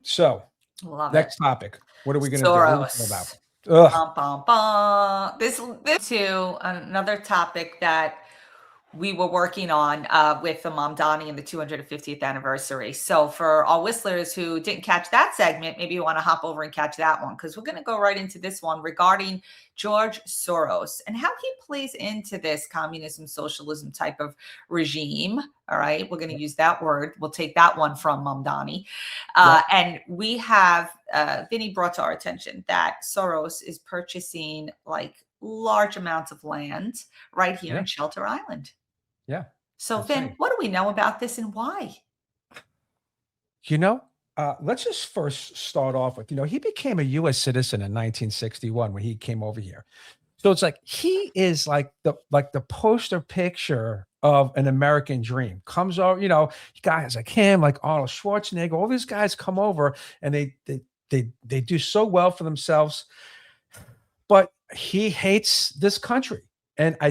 So Love it. next topic. What are we going to do? What are we talking about? Soros. Ugh. Bum, bum, bum. This too, another topic that we were working on with the Mom Donnie and the 250th anniversary. So for all whistlers who didn't catch that segment, maybe you want to hop over and catch that one, because we're going to go right into this one regarding George Soros and how he plays into this communism, socialism type of regime. All right, we're going to use that word. We'll take that one from Mom Donnie. And we have Vinny brought to our attention that Soros is purchasing like large amounts of land right here in Shelter Island. Yeah. So, Vin, what do we know about this and why? Let's just first start off with, he became a U.S. citizen in 1961 when he came over here. So it's like he is like the poster picture of an American dream. Comes over, guys like him, like Arnold Schwarzenegger, all these guys come over and they do so well for themselves. But he hates this country, and I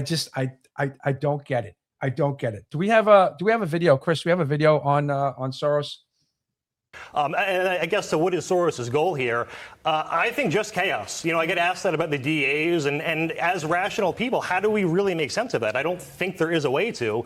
don't get it. I don't get it. Do we have a video, Chris? Do we have a video on Soros? And I guess, so what is Soros' goal here? I think just chaos. I get asked that about the DAs, and as rational people, how do we really make sense of that? I don't think there is a way to.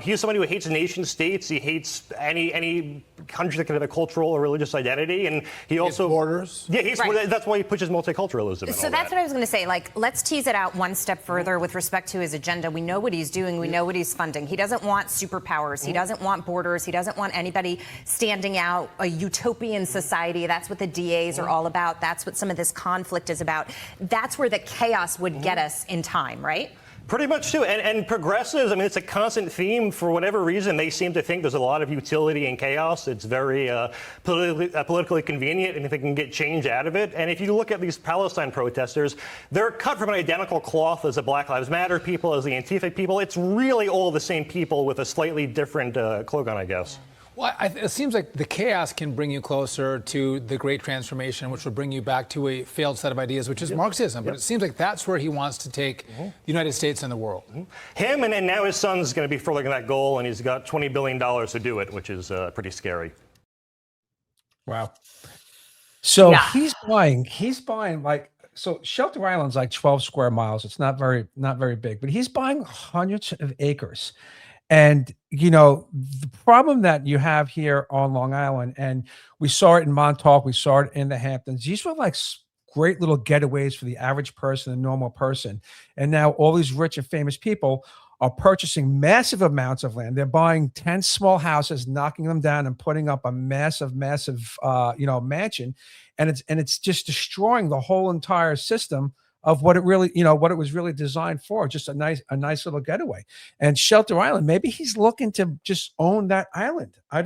He's somebody who hates nation states. He hates any country that can have a cultural or religious identity, and he also borders. Yeah, that's why he pushes multiculturalism. So that's what I was going to say. Like, let's tease it out one step further with respect to his agenda. We know what he's doing. We know what he's funding. He doesn't want superpowers. He doesn't want borders. He doesn't want anybody standing out a utopian society. That's what the DAs are all about. That's what some of this conflict is about. That's where the chaos would get us in time, right? Pretty much too. And progressives, I mean, it's a constant theme. For whatever reason, they seem to think there's a lot of utility in chaos. It's very politically convenient, and if they can get change out of it. And if you look at these Palestine protesters, they're cut from an identical cloth as the Black Lives Matter people, as the Antifa people. It's really all the same people with a slightly different cloak on, I guess. Well, it seems like the chaos can bring you closer to the great transformation, which will bring you back to a failed set of ideas, which is Marxism. But it seems like that's where he wants to take the United States and the world. Him, and now his son's going to be furthering that goal, and he's got $20 billion to do it, which is pretty scary. Wow. So he's buying like, so Shelter Island's like 12 square miles. It's not very big, but he's buying hundreds of acres. And, the problem that you have here on Long Island, and we saw it in Montauk, we saw it in the Hamptons, these were like great little getaways for the average person, a normal person. And now all these rich and famous people are purchasing massive amounts of land. They're buying 10 small houses, knocking them down and putting up a massive, mansion. And it's just destroying the whole entire system of what it really, what it was really designed for, just a nice little getaway. And Shelter Island, maybe he's looking to just own that island. I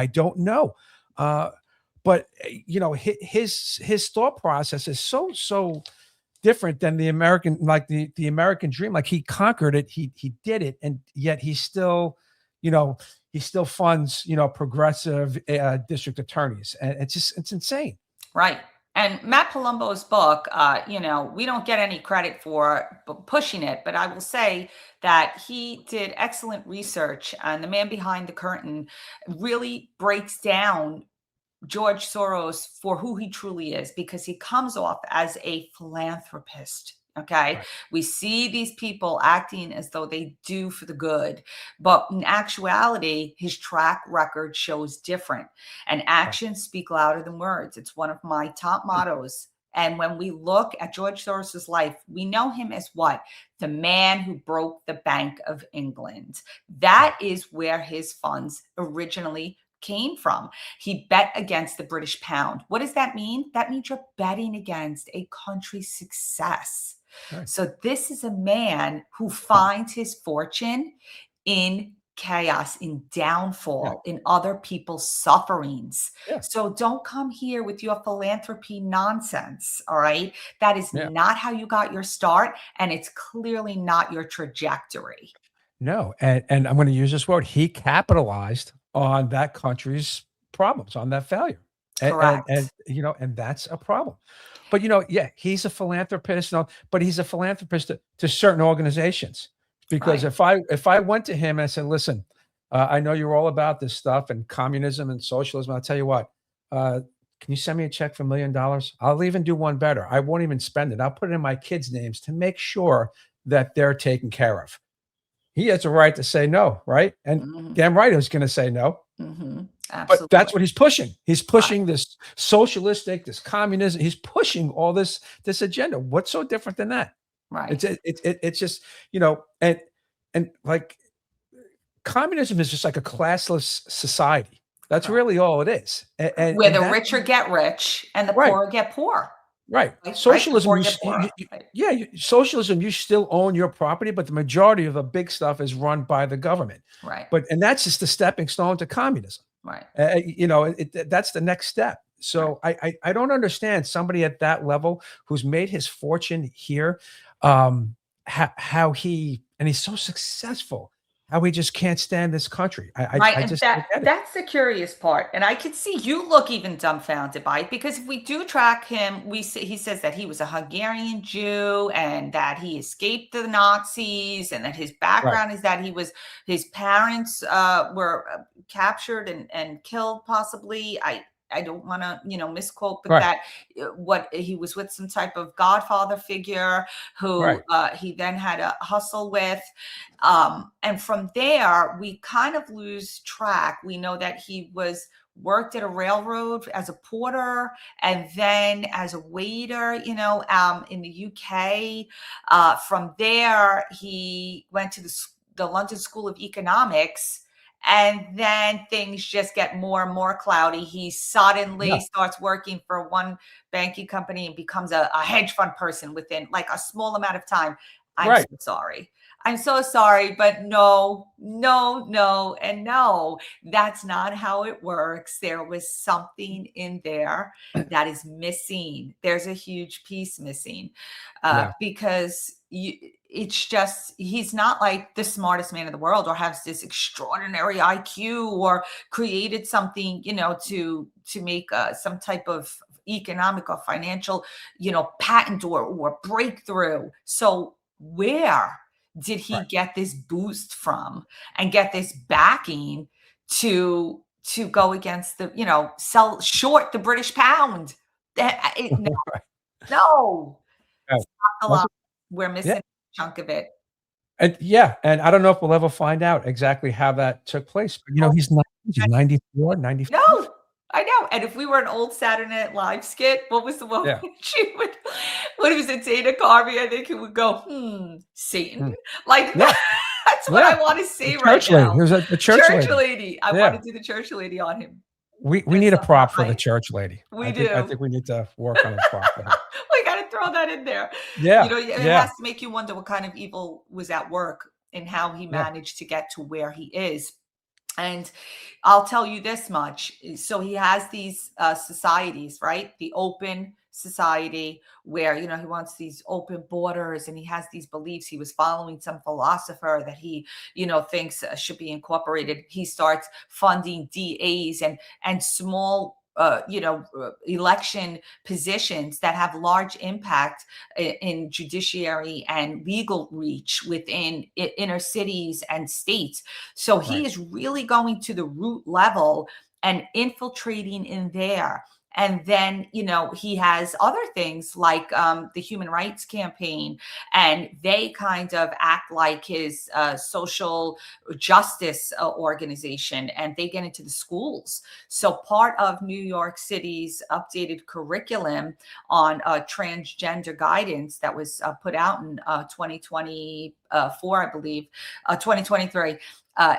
don't know. But his thought process is so different than the American, like the American dream. Like, he conquered it, he did it, and yet he still funds, progressive district attorneys. And it's insane. Right. And Matt Palumbo's book, we don't get any credit for pushing it, but I will say that he did excellent research, and the man behind the curtain really breaks down George Soros for who he truly is, because he comes off as a philanthropist. Okay. Right. We see these people acting as though they do for the good, but in actuality, his track record shows different, and actions speak louder than words. It's one of my top mottos. And when we look at George Soros's life, we know him as what? The man who broke the Bank of England. That is where his funds originally came from. He bet against the British pound. What does that mean? That means you're betting against a country's success. Right. So this is a man who finds his fortune in chaos, in downfall, in other people's sufferings. So don't come here with your philanthropy nonsense. All right. That is not how you got your start. And it's clearly not your trajectory. No. And I'm going to use this word. He capitalized on that country's problems, on that failure. Correct. And that's a problem. But, he's a philanthropist, but he's a philanthropist to certain organizations. Because if I went to him and I said, listen, I know you're all about this stuff and communism and socialism, I'll tell you what, can you send me a check for $1 million? I'll even do one better. I won't even spend it. I'll put it in my kids' names to make sure that they're taken care of. He has a right to say no, right? And Mhm. damn right he was going to say no. Mhm. But Absolutely. that's what he's pushing. He's Right. pushing this socialistic, this communism. He's pushing all this agenda. What's so different than that? Right. It's just, you know, and like communism is just like a classless society. That's Correct. really all it is. Where And the that richer get rich and the right, poorer get poor. right. Right? Right? The Socialism, poor get poorer. Right. yeah, socialism, you still own your property, but the majority of the big stuff is run by the government. Right. And that's just the stepping stone to communism. Right. You know, that's the next step. So I don't understand somebody at that level who's made his fortune here, how he's so successful, how he just can't stand this country. Right, I and just don't get it. that's the curious part, and I could see you look even dumbfounded by it because if we do track him, he says that he was a Hungarian Jew and that he escaped the Nazis, and that his Right, background is that his parents were captured and killed, possibly. I don't want to misquote, but right, that what he was with some type of godfather figure who right, he then had a hustle with. And from there, we kind of lose track. We know that he worked at a railroad as a porter and then as a waiter, in the UK. From there, he went to the London School of Economics. And then things just get more and more cloudy. He suddenly yeah, starts working for one banking company and becomes a hedge fund person within like a small amount of time. I'm so right, sorry. I'm so sorry, but no, no, no, and no. That's not how it works. There was something in there that is missing. There's a huge piece missing yeah, because it's just he's not like the smartest man in the world or has this extraordinary IQ or created something, to make some type of economic or financial, patent or breakthrough. So where did he right. get this boost from and get this backing to go against the, sell short the British pound? No, no, Right. it's not the That's line. We're yeah. missing a chunk of it. And yeah, and I don't know if we'll ever find out exactly how that took place. But Oh, he's 94, 95. no, I know. And if we were an old Saturday Night Live skit, what was the one Yeah. when she would, when it was a Dana Carvey, I think it would go, Satan. Mm. Like Yeah, that's what yeah. I want to The say right church lady. now. He was a church Church lady. lady. I want Yeah. to do the church lady on him. We There's need a something not prop for the right. church lady. We I do. think we need to work on a prop for her. We got to throw that in there. Yeah, It yeah, has to make you wonder what kind of evil was at work and how he yeah, managed to get to where he is. And I'll tell you this much. So he has these societies, right? The open society where, he wants these open borders and he has these beliefs. He was following some philosopher that he, thinks should be incorporated. He starts funding DAs and small election positions that have large impact in judiciary and legal reach within inner cities and states. So he right, is really going to the root level and infiltrating in there. And then, he has other things like the Human Rights Campaign, and they kind of act like his social justice organization, and they get into the schools. So part of New York City's updated curriculum on transgender guidance that was put out in 2024, I believe, 2023,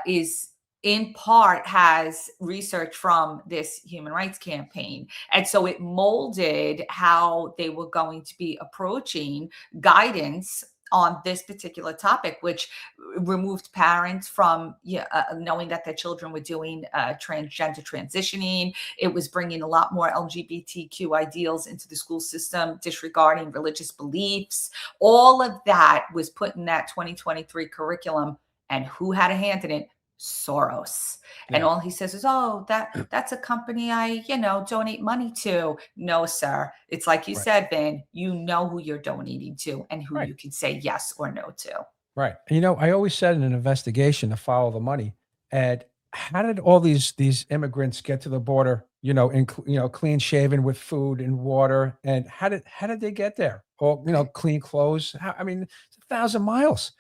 is in part has research from this human rights campaign. And so it molded how they were going to be approaching guidance on this particular topic, which removed parents from knowing that their children were doing transgender transitioning. It was bringing a lot more LGBTQ ideals into the school system, disregarding religious beliefs. All of that was put in that 2023 curriculum. And who had a hand in it? Soros. And yeah, all he says is, oh, that's a company I, donate money to. No, sir. It's like you right, said, Vin, you know who you're donating to and who right, you can say yes or no to. right. And, I always said in an investigation to follow the money. And how did all these immigrants get to the border clean shaven with food and water. And how did they get there? All, clean clothes. I mean, it's 1,000 miles.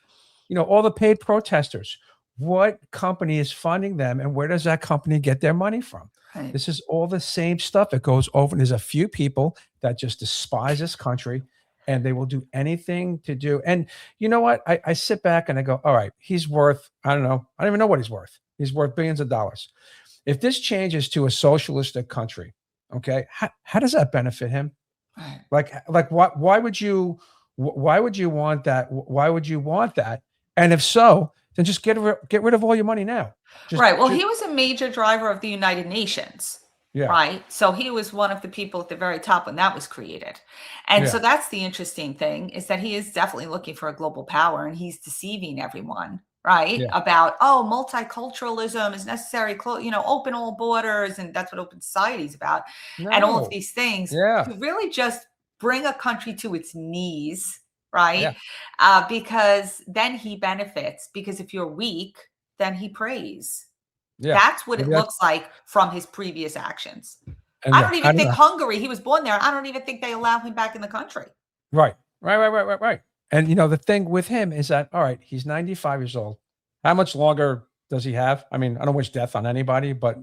All the paid protesters. What company is funding them, and where does that company get their money from? Right. This is all the same stuff. It goes over. And there's a few people that just despise this country, and they will do anything to do. And you know what? I sit back and I go, all right, he's worth, I don't know. I don't even know what he's worth. He's worth billions of dollars. If this changes to a socialistic country, okay, how does that benefit him? Right. Like why would you want that? Why would you want that? And if so, then just get rid of all your money now. Right. Well, he was a major driver of the United Nations. Yeah. Right. So he was one of the people at the very top when that was created. And so that's the interesting thing, is that he is definitely looking for a global power, and he's deceiving everyone, right? Yeah. About, multiculturalism is necessary, open all borders. And that's what open society is about. And all of No. these things Yeah. to really just bring a country to its knees, right? Yeah. Because then he benefits, because if you're weak, then he prays. Yeah. That's what it Maybe looks like from his previous actions. And I yeah, don't even think Hungary, he was born there. I don't even think they allow him back in the country. Right. And the thing with him is that, all right, he's 95 years old. How much longer does he have? I mean, I don't wish death on anybody, but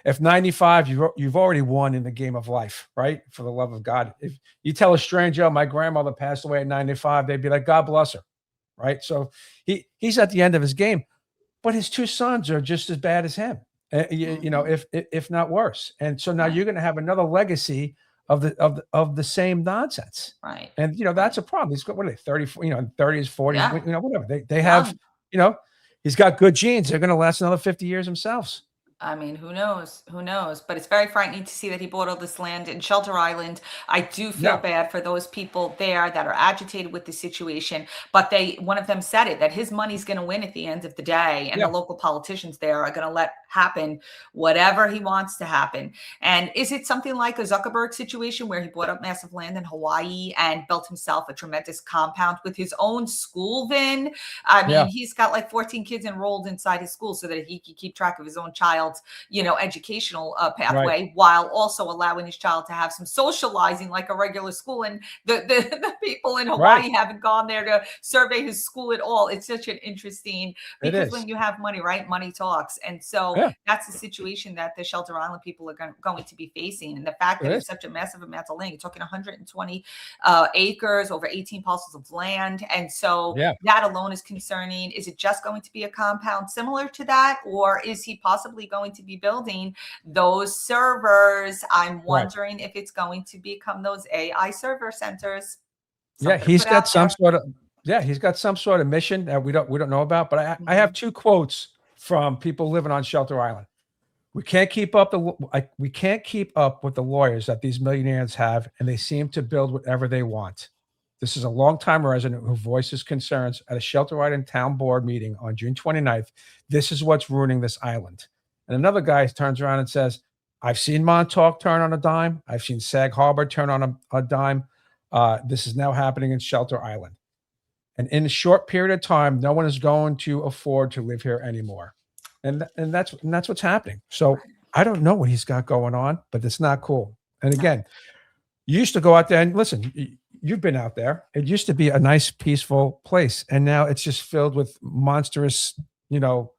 if 95, you've already won in the game of life, right? For the love of God. If you tell a stranger, my grandmother passed away at 95, they'd be like, God bless her. Right. So he's at the end of his game. But his two sons are just as bad as him, if not worse. And so now you're going to have another legacy of the same nonsense. Right. And that's a problem. He's got, what are they, 30, 30s, 40s, Yeah. whatever. They have, he's got good genes. They're going to last another 50 years themselves. I mean, who knows? Who knows? But it's very frightening to see that he bought all this land in Shelter Island. I do feel bad for those people there that are agitated with the situation. But one of them said it, that his money's going to win at the end of the day. And the local politicians there are going to let happen whatever he wants to happen. And is it something like a Zuckerberg situation where he bought up massive land in Hawaii and built himself a tremendous compound with his own school, Vin? I mean, he's got like 14 kids enrolled inside his school so that he can keep track of his own child's educational pathway, while also allowing his child to have some socializing like a regular school. And the people in Hawaii haven't gone there to survey his school at all. It's such an interesting, because when you have money, right, money talks. And so that's the situation that the Shelter Island people are going to be facing. And the fact that it's such a massive amount of land, you're talking 120 acres, over 18 parcels of land. And so that alone is concerning. Is it just going to be a compound similar to that? Or is he possibly going to be building those servers? I'm wondering if it's going to become those AI server centers. He's got some sort of mission that we don't know about. But I have two quotes from people living on Shelter Island. We can't keep up with the lawyers that these millionaires have, and they seem to build whatever they want. This is a longtime resident who voices concerns at a Shelter Island town board meeting on June 29th. This is what's ruining this island. And another guy turns around and says, I've seen Montauk turn on a dime. I've seen Sag Harbor turn on a dime. This is now happening in Shelter Island. And in a short period of time, no one is going to afford to live here anymore. And that's what's happening. So I don't know what he's got going on, but it's not cool. And again, you used to go out there and listen, you've been out there. It used to be a nice, peaceful place. And now it's just filled with monstrous,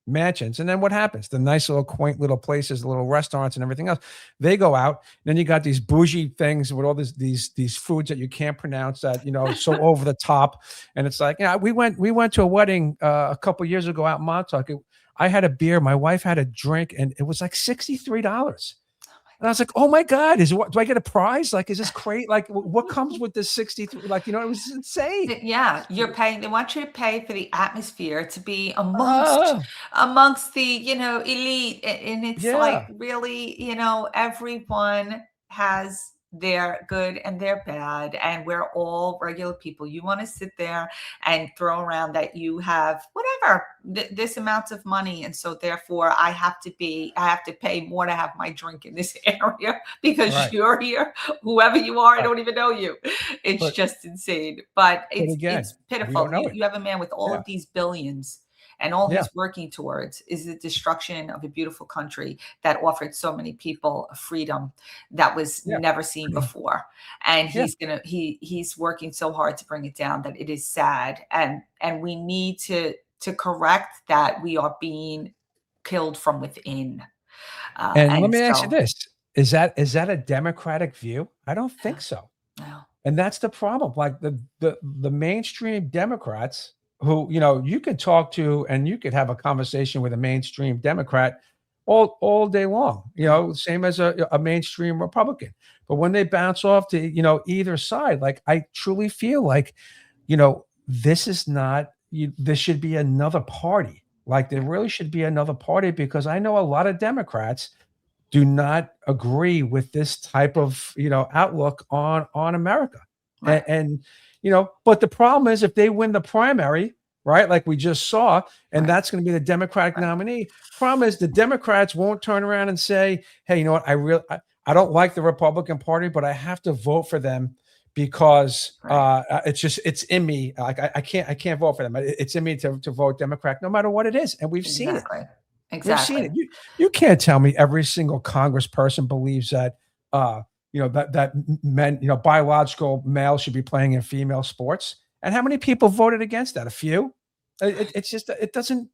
mansions. And then what happens? The nice little quaint little places, the little restaurants and everything else, they go out. Then you got these bougie things with all these foods that you can't pronounce that, so over the top. And it's like, we went to a wedding a couple years ago out in Montauk. I had a beer. My wife had a drink, and it was like $63. And I was like, oh my God, do I get a prize? Like, is this crazy? Like, what comes with this 63? Like, it was insane. Yeah, you're paying. They want you to pay for the atmosphere to be amongst the, elite. And it's like, really, everyone has their good and their bad, and we're all regular people. You want to sit there and throw around that you have whatever this amount of money, and so therefore I have to pay more to have my drink in this area because you're here, whoever you are. I don't even know you. It's just insane, but it's pitiful. You have a man with all of these billions, And all Yeah. he's working towards is the destruction of a beautiful country that offered so many people a freedom that was Yeah. never seen before. And Yeah. he's working so hard to bring it down that it is sad. And we need to correct that we are being killed from within. And let And me ask you so, this. Is that a democratic view? I don't think so. no, And that's the problem. Like the mainstream Democrats who, you could talk to and you could have a conversation with a mainstream Democrat all day long, same as a mainstream Republican. But when they bounce off to, either side, like I truly feel like, this is not this should be another party. Like there really should be another party because I know a lot of Democrats do not agree with this type of outlook on America. right, But the problem is if they win the primary, right, like we just saw, and right, that's going to be the Democratic right, nominee. Problem is the Democrats won't turn around and say, hey, you know what, I don't like the Republican Party, but I have to vote for them because right. it's in me. Like I can't vote for them. It's in me to vote Democrat, no matter what it is, and we've seen it. Exactly. We've seen Exactly. it. You can't tell me every single congressperson believes that that men, biological males should be playing in female sports. And how many people voted against that? A few. It's just it doesn't.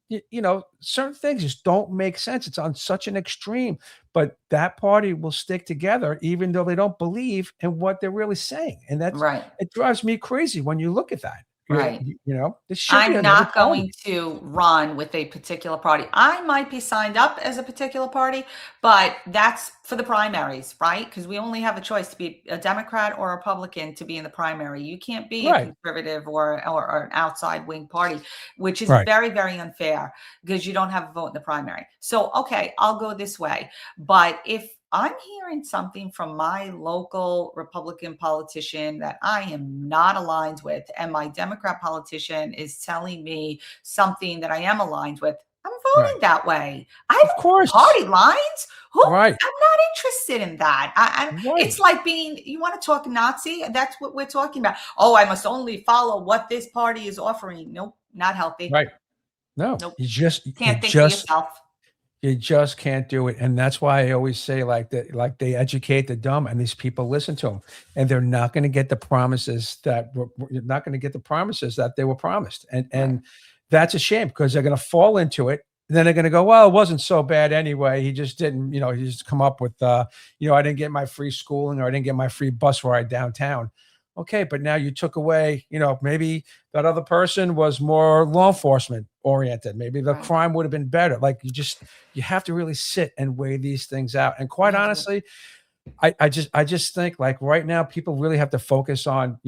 Certain things just don't make sense. It's on such an extreme, but that party will stick together even though they don't believe in what they're really saying, and Right. it drives me crazy when you look at that. Right. There should be I'm another not party. going to run with a particular party. I might be signed up as a particular party, but that's for the primaries, right? Because we only have a choice to be a Democrat or a Republican to be in the primary. You can't be a Right. conservative or an outside wing party, which is Right. very, very unfair because you don't have a vote in the primary. So, okay, I'll go this way. But if I'm hearing something from my local Republican politician that I am not aligned with, and my Democrat politician is telling me something that I am aligned with, I'm voting Right. that way. I Of don't course. party lines. Right. I'm not interested in that. It's Right. like you want to talk Nazi? That's what we're talking about. Oh, I must only follow what this party is offering. Nope, not healthy. Right. No, Nope. you just Can't think for yourself. you just can't do it. And that's why I always say like that, like they educate the dumb and these people listen to them and they're not going to get the promises you're not going to get the promises that they were promised. And that's a shame because they're going to fall into it. And then they're going to go, well, it wasn't so bad anyway. He just didn't, he just come up with, I didn't get my free schooling or I didn't get my free bus ride downtown. Okay, but now you took away, maybe that other person was more law enforcement oriented. Maybe the Right. crime would have been better. Like you have to really sit and weigh these things out. And quite Yeah. honestly, I just think like right now people really have to focus on,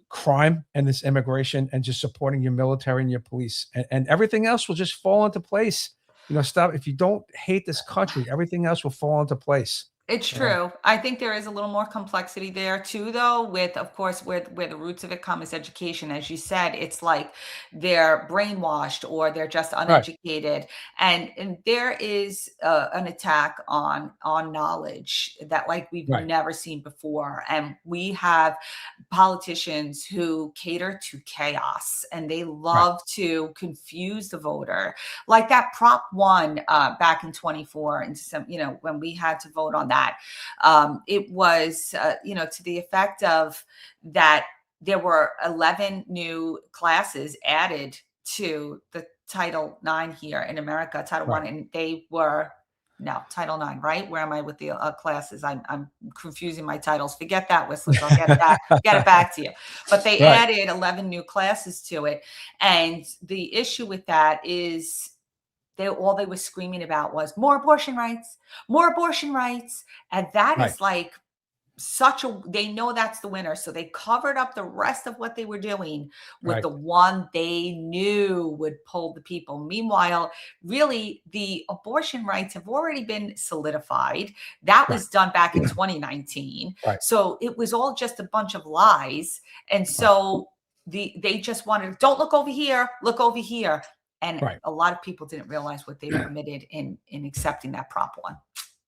crime and this immigration and just supporting your military and your police and everything else will just fall into place. Stop. If you don't hate this country, everything else will fall into place. It's true. I think there is a little more complexity there too, though, with, of course, where the roots of it come is education. As you said, it's like they're brainwashed or they're just Right. uneducated. And there is an attack on knowledge that like we've Right. never seen before. And we have politicians who cater to chaos and they love to confuse the voter. Like that Prop 1 back in 24 and when we had to vote on that. It was, to the effect of that there were 11 new classes added to the Title IX here in America, Title Right. I, and they were, no, Title IX, right? Where am I with the classes? I'm confusing my titles. Forget that, Whistler. I'll get it back to you. But they Right. added 11 new classes to it. And the issue with that is all they were screaming about was more abortion rights, and that Right. is like they know that's the winner, so they covered up the rest of what they were doing with Right. the one they knew would pull the people. Meanwhile, really the abortion rights have already been solidified. That was done back in 2019. Right. So it was all just a bunch of lies, and so they just wanted, don't look over here, look over here. And Right. a lot of people didn't realize what they permitted in accepting that Prop 1.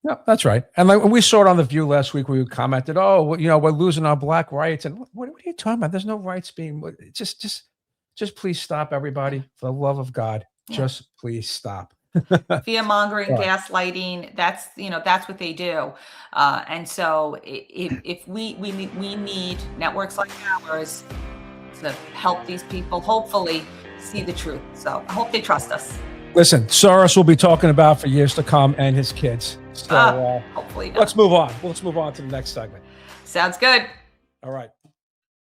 No, that's right. And like when we saw it on The View last week, we commented, "Oh, we're losing our black rights." And what are you talking about? There's no rights being. Just just please stop, everybody. For the love of God, just please stop. Fear mongering, Right. gaslighting, that's what they do. And so if we need networks like ours to help these people hopefully see the truth. So I hope they trust us. Listen, Soros will be talking about for years to come, and his kids. So Hopefully not. let's move on. Let's move on to the next segment. Sounds good. All right.